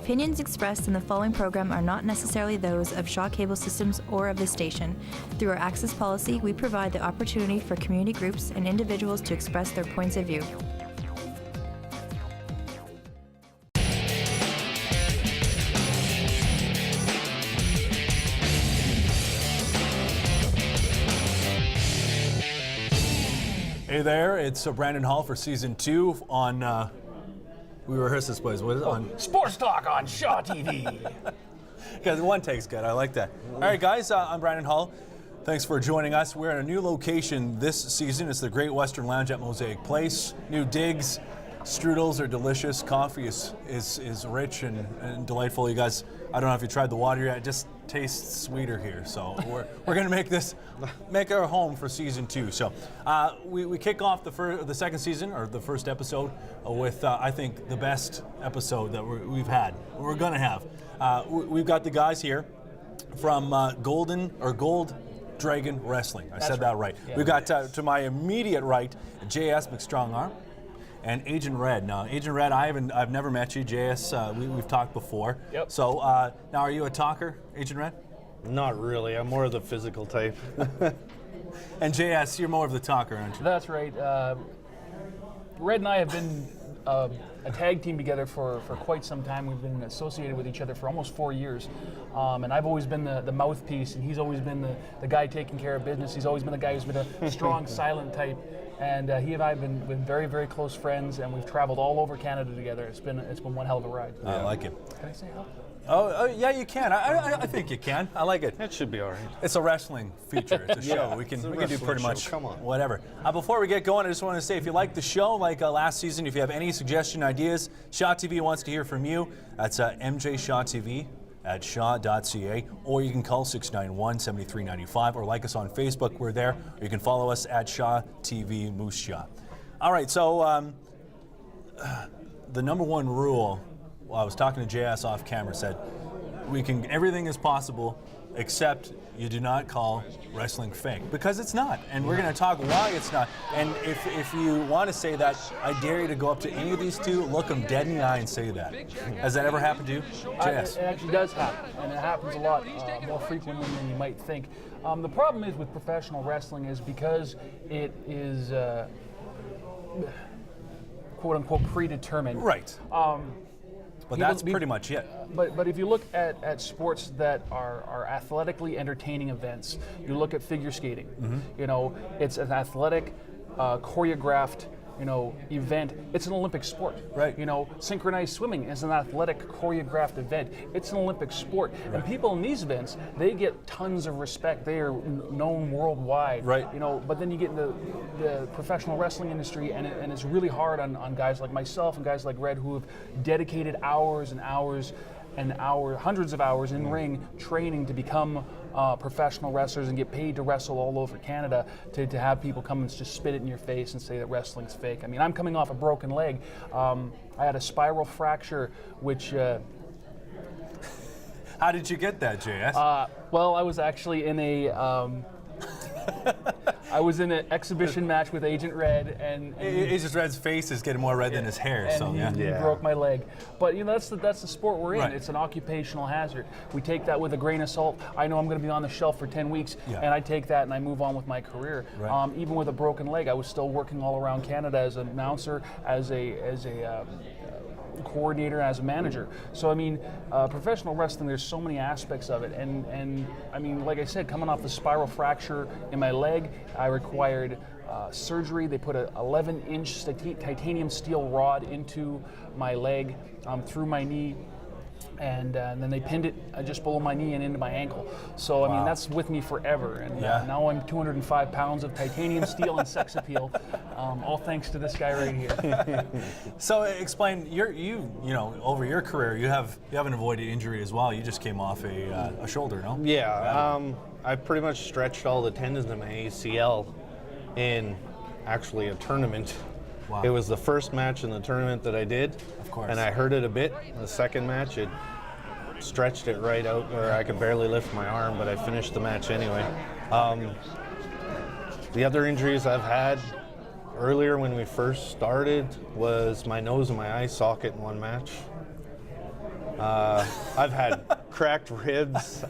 opinions expressed in the following program are not necessarily those of Shaw Cable Systems or of the station. Through our access policy, we provide the opportunity for community groups and individuals to express their points of view. Hey there, it's Brandon Hall for Season 2 on, we rehearsed this place, what is it? On Sports Talk on Shaw TV. Because one take's good, I like that. All right guys, I'm Brandon Hall. Thanks for joining us. We're in a new location this season. It's the Great Western Lounge at Mosaic Place. New digs, strudels are delicious. Coffee is rich and delightful. You guys, I don't know if you tried the water yet, it just tastes sweeter here. So we're gonna make our home for Season 2. So we kick off the second season, or the first episode, with I think the best episode that we're gonna have. We've got the guys here from Gold Dragon Wrestling. I said that right. Yeah. We've got to my immediate right, JS McStrongarm and Agent Red. Now, Agent Red, I've never met you. JS, we've talked before. Yep. So now, are you a talker, Agent Red? Not really. I'm more of the physical type. And JS, you're more of the talker, aren't you? That's right. Red and I have been a tag team together for quite some time. We've been associated with each other for almost 4 years. And I've always been the mouthpiece, and he's always been the guy taking care of business. He's always been the guy who's been a strong, silent type. And he and I have been very, very close friends, and we've traveled all over Canada together. It's been one hell of a ride. I like it. Can I say help? Oh yeah, you can. I think you can. I like it. That should be all right. It's a wrestling feature. It's a show. We can do pretty much whatever. Before we get going, I just want to say, if you like the show, like last season, if you have any suggestion ideas, Shaw TV wants to hear from you. That's MJ Shaw TV at shaw.ca, or you can call 691-7395, or like us on Facebook. We're there. Or you can follow us at Shaw TV Moose Shaw. All right, so the number one rule, well, I was talking to JS off camera, said everything is possible except you do not call wrestling fake, because it's not, and we're going to talk why it's not. And if you want to say that, I dare you to go up to any of these two, look them dead in the eye and say that. Has that ever happened to you? JS? It actually does happen, and it happens a lot more frequently than you might think. The problem is with professional wrestling is because it is quote-unquote predetermined. Right. But that's pretty much it. But if you look at sports that are athletically entertaining events, you look at figure skating. Mm-hmm. You know, it's an athletic, choreographed, event. It's an Olympic sport. Right. You know, synchronized swimming is an athletic, choreographed event. It's an Olympic sport. Right. And people in these events, they get tons of respect. They are known worldwide. Right. You know, but then you get into the professional wrestling industry, and it's really hard on guys like myself and guys like Red, who have dedicated hours and hours and hundreds of hours in ring training to become professional wrestlers and get paid to wrestle all over Canada, to have people come and just spit it in your face and say that wrestling's fake. I mean, I'm coming off a broken leg. I had a spiral fracture, which... How did you get that, JS? Well, I was actually in I was in an exhibition match with Agent Red, and Agent Red's face is getting more red than his hair, and so he broke my leg. But that's the sport we're in. Right. It's an occupational hazard. We take that with a grain of salt. I know I'm going to be on the shelf for 10 weeks, and I take that and I move on with my career. Right. Even with a broken leg, I was still working all around Canada as an announcer, as a coordinator, as a manager. So I mean, professional wrestling, there's so many aspects of it, and I mean, like I said, coming off the spiral fracture in my leg, I required surgery. They put a 11-inch titanium steel rod into my leg through my knee, and then they pinned it just below my knee and into my ankle. So I mean, that's with me forever. And now I'm 205 pounds of titanium steel and sex appeal, all thanks to this guy right here. So explain, you over your career, you haven't avoided injury as well. You just came off a shoulder, no? Yeah. I pretty much stretched all the tendons in my ACL in actually a tournament. Wow. It was the first match in the tournament that I did. Of course. And I hurt it a bit. The second match, it stretched it right out where I could barely lift my arm, but I finished the match anyway. The other injuries I've had earlier when we first started was my nose and my eye socket in one match. I've had cracked ribs.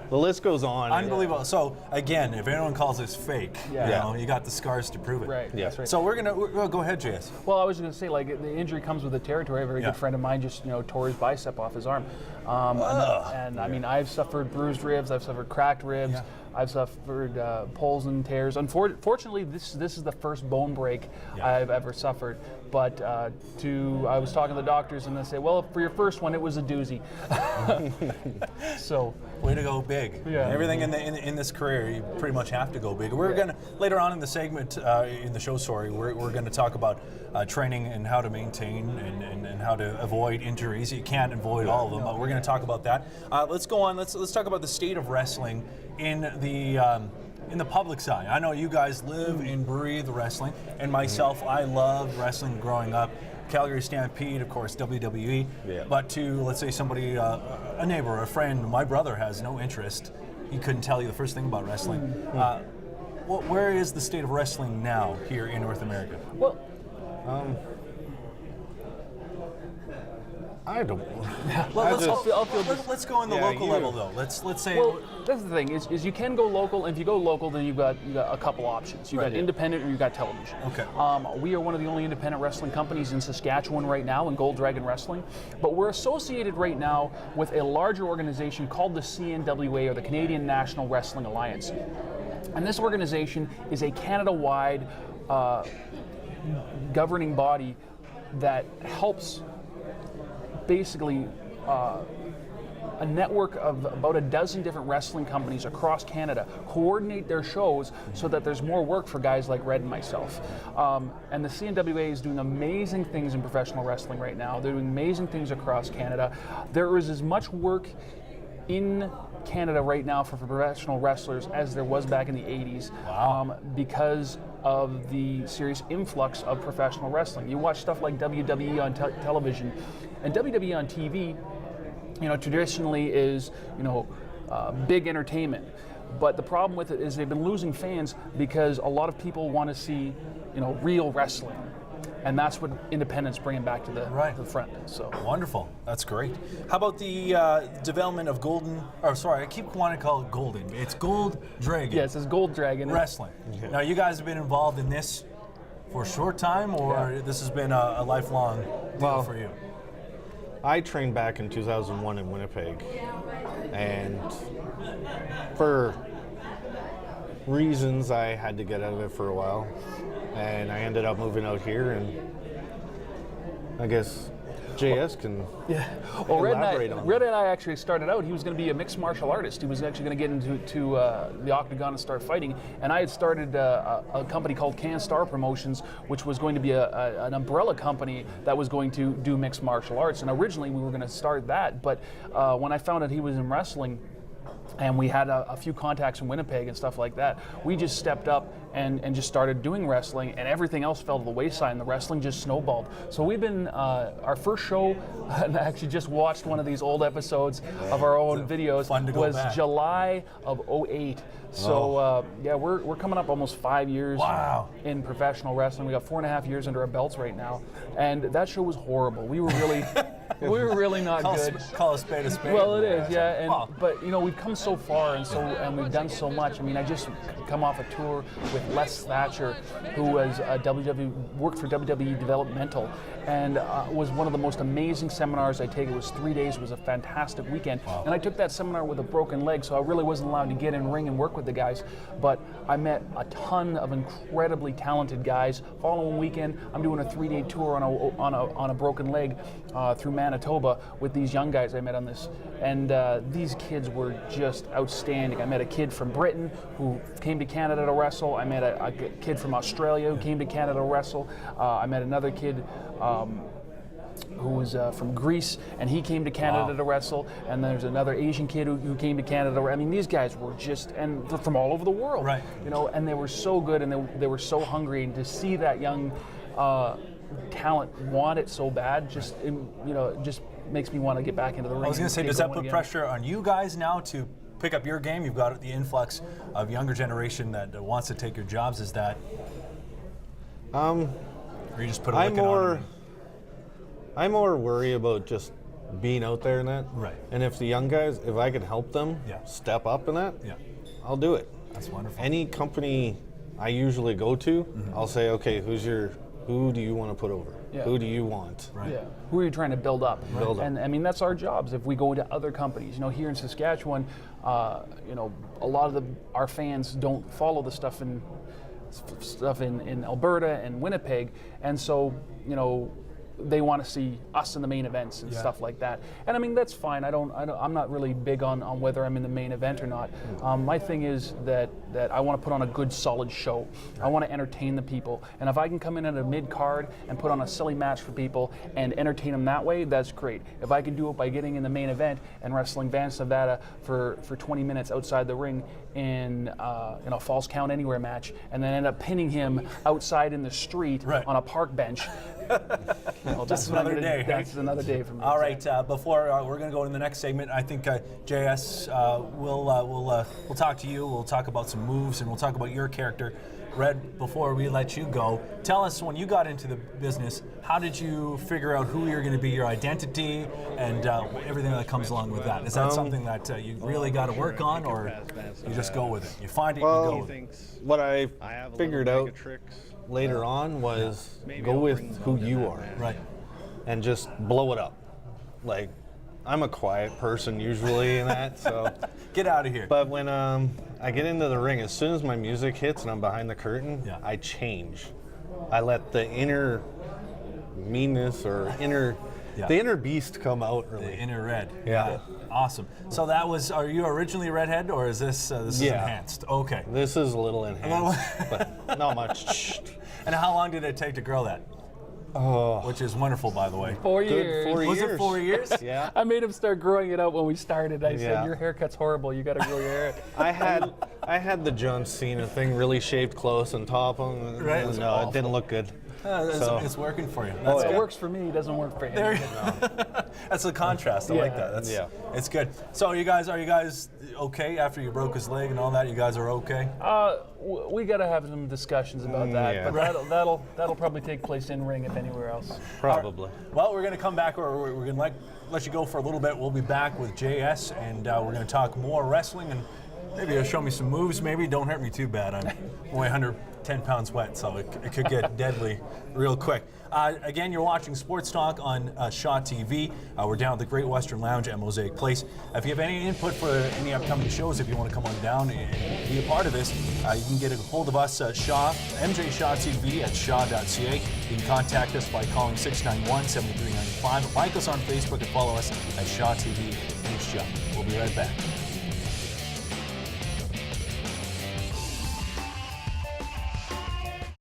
The list goes on. Unbelievable. So again, if anyone calls this fake, you got the scars to prove it. Right. Yeah. That's right. So well, go ahead, JS. Well, I was going to say, like, the injury comes with the territory. A very good friend of mine just, tore his bicep off his arm. And I mean, I've suffered bruised ribs. I've suffered cracked ribs. Yeah. I've suffered pulls and tears. Unfortunately, this is the first bone break I've ever suffered. But I was talking to the doctors, and they say, well, for your first one, it was a doozy. So. Way to go big. Yeah. Everything in this career, you pretty much have to go big. We're going to, later on in the segment, in the show, we're going to talk about training and how to maintain and how to avoid injuries. You can't avoid all of them, but we're going to talk about that. Let's go on. Let's talk about the state of wrestling in the public side. I know you guys live and breathe wrestling, and myself, I loved wrestling growing up. Calgary Stampede, of course, WWE. Yeah. But to, let's say, somebody, a neighbor, a friend, my brother has no interest. He couldn't tell you the first thing about wrestling. Where is the state of wrestling now here in North America? Well, I don't. Let's go in the local level though. Let's say. Well, that's the thing is you can go local, and if you go local, then you've got a couple options. You've got independent or you've got television. Okay. We are one of the only independent wrestling companies in Saskatchewan right now in Gold Dragon Wrestling, but we're associated right now with a larger organization called the CNWA, or the Canadian National Wrestling Alliance, and this organization is a Canada-wide governing body that helps basically a network of about a dozen different wrestling companies across Canada coordinate their shows so that there's more work for guys like Red and myself. And the CNWA is doing amazing things in professional wrestling right now. They're doing amazing things across Canada. There is as much work in Canada right now for professional wrestlers as there was back in the 80s. Wow. Because of the serious influx of professional wrestling. You watch stuff like WWE on television, and WWE on TV, traditionally is, big entertainment. But the problem with it is they've been losing fans because a lot of people want to see, real wrestling. And that's what independent's bringing back to the front. So wonderful. That's great. How about the development of I keep wanting to call it Golden. It's Gold Dragon. Yes, it's Gold Dragon. Wrestling. Yeah. Now, you guys have been involved in this for a short time, or this has been a lifelong deal for you? I trained back in 2001 in Winnipeg, and for reasons I had to get out of it for a while, and I ended up moving out here, and I guess JS can elaborate on Red and I actually started out, he was going to be a mixed martial artist. He was actually going to get into the octagon and start fighting, and I had started a company called Can Star Promotions, which was going to be an umbrella company that was going to do mixed martial arts, and originally we were going to start that, but when I found out he was in wrestling, and we had a few contacts in Winnipeg and stuff like that, we just stepped up and just started doing wrestling, and everything else fell to the wayside, and the wrestling just snowballed. So we've been, our first show, and I actually just watched one of these old episodes of our own videos, was back. July of 2008. So we're coming up almost 5 years in professional wrestling. We got 4.5 years under our belts right now, and that show was horrible. We were really... we were really not good. Call a spade a spade. Well, it is, but we've come so far, and we've done so much. I mean, I just come off a tour with Les Thatcher, who was worked for WWE Developmental, and was one of the most amazing seminars I take. It was 3 days. It was a fantastic weekend, and I took that seminar with a broken leg, so I really wasn't allowed to get in ring and work with the guys. But I met a ton of incredibly talented guys. Following weekend, I'm doing a 3-day tour on a broken leg through Manitoba with these young guys I met on this, and these kids were just outstanding. I met a kid from Britain who came to Canada to wrestle. I met a kid from Australia who came to Canada to wrestle. I met another kid who was from Greece, and he came to Canada to wrestle. And there's another Asian kid who came to Canada. I mean, these guys were just, and from all over the world, right? And they were so good, and they were so hungry. And to see that young talent want it so bad, just makes me want to get back into the ring. I was going to say, does that put pressure on you guys now to pick up your game? You've got the influx of younger generation that wants to take your jobs. Is that? Or you just put a licking on them? I'm more worried about just being out there in that. Right. And if the young guys, if I can help them step up in that, I'll do it. That's wonderful. Any company I usually go to, I'll say, okay, who do you want to put over? Yeah. Who do you want? Right. Yeah. Who are you trying to build up? Build up. And I mean, that's our jobs. If we go into other companies, here in Saskatchewan, a lot of our fans don't follow the stuff in Alberta and Winnipeg, and so they want to see us in the main events and stuff like that. And I mean, that's fine. I'm not really big on whether I'm in the main event or not. My thing is that I want to put on a good, solid show. I want to entertain the people. And if I can come in at a mid-card and put on a silly match for people and entertain them that way, that's great. If I can do it by getting in the main event and wrestling Vance Nevada for 20 minutes outside the ring in a Falls Count Anywhere match, and then end up pinning him outside in the street on a park bench, Just another day. That's another day for me. All right. Before we're going to go in the next segment, I think JS we'll talk to you. We'll talk about some moves and we'll talk about your character. Red, before we let you go, tell us, when you got into the business, how did you figure out who you're going to be, your identity, and everything that comes along with that? Is that something that you really got to work on, or you just go with it? You find it, you go with it. What I figured out later on was go with who you are. Right. And just blow it up. Like, I'm a quiet person usually in that, so. Get out of here. But when I get into the ring, as soon as my music hits and I'm behind the curtain, I change. I let the inner meanness or the inner beast come out, really. The inner red. Yeah. Awesome. So are you originally redhead, or is this is enhanced? Okay. This is a little enhanced, but not much. And how long did it take to grow that? Oh. Which is wonderful, by the way. 4 Good years. 4 years. Was it 4 years? Yeah. I made him start growing it out when we started. I said, your haircut's horrible. You got to grow your hair. I had the John Cena thing really shaved close on top of him. Right. No, it didn't look good. It's working for you. It works for me. It doesn't work for him. That's the contrast. I like that. It's good. So are you guys okay after you broke his leg and all that? You guys are okay? We got to have some discussions about that, but that'll probably take place in ring, if anywhere else. Probably. Well, we're going to come back, or we're going to let you go for a little bit. We'll be back with JS, and we're going to talk more wrestling, and maybe you'll show me some moves. Maybe don't hurt me too bad. I'm only 110 pounds wet, so it could get deadly real quick. Again, you're watching Sports Talk on Shaw TV. We're down at the Great Western Lounge at Mosaic Place. If you have any input for any upcoming shows, if you want to come on down and be a part of this, you can get a hold of us at MJ Shaw TV at shaw.ca. You can contact us by calling 691-7395. Like us on Facebook and follow us at Shaw TV. Thanks, John. We'll be right back.